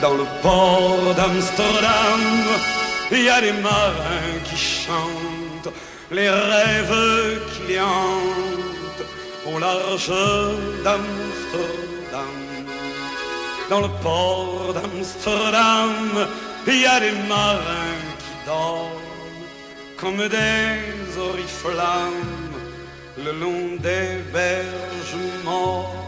Dans le port d'Amsterdam, il y a des marins qui chantent les rêves qui hantent au large d'Amsterdam. Dans le port d'Amsterdam, il y a des marins qui dorment comme des oriflammes le long des berges morts.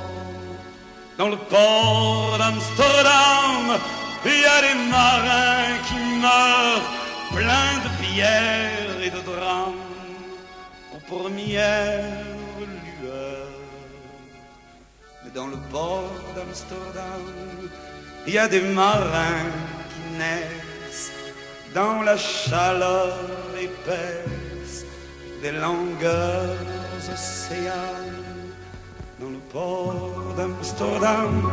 Dans le port d'Amsterdam, il y a des marins qui meurent pleins de pierres et de drames aux premières lueurs. Mais dans le port d'Amsterdam, il y a des marins qui naissent dans la chaleur épaisse des longueurs océanes. Dans le port d'Amsterdam,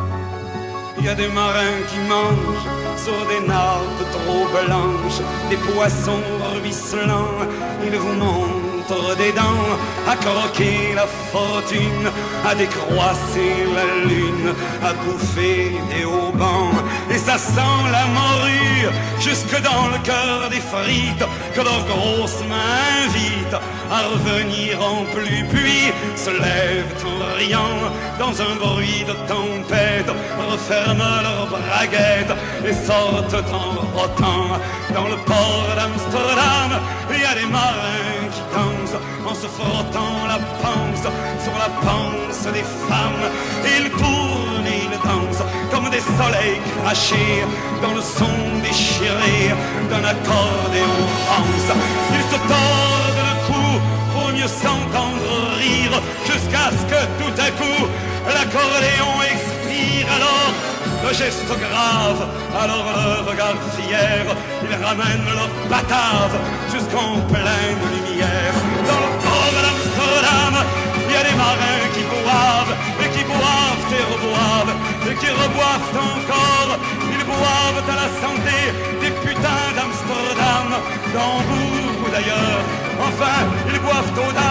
il y a des marins qui mangent sur des nappes trop blanches des poissons ruisselants. Ils vous montrent des dents à croquer la fortune, à décroisser la lune, à bouffer des haubans. Et ça sent la morue jusque dans le cœur des frites que leurs grosses mains invitent à revenir en pluie. Puis se lèvent en riant dans un bruit de tempête, referment leurs braguettes et sortent en rotant. Dans le port d'Amsterdam, il y a des marins qui dansent en se frottant la panse sur la panse des femmes. Ils tournent et ils dansent comme des soleils crachés dans le son déchiré d'un accordéon rance. Ils se tordent le cou pour mieux s'entendre rire, jusqu'à ce que tout à coup l'accordéon expire. Alors le geste grave, alors le regard fier, ils ramènent leur batave jusqu'en pleine lumière. Dans le port d'Amsterdam, il y a des marins qui boivent et qui boivent et reboivent et qui reboivent encore. Ils boivent à la santé des putains d'Amsterdam, dans beaucoup d'ailleurs. Enfin, ils boivent aux dames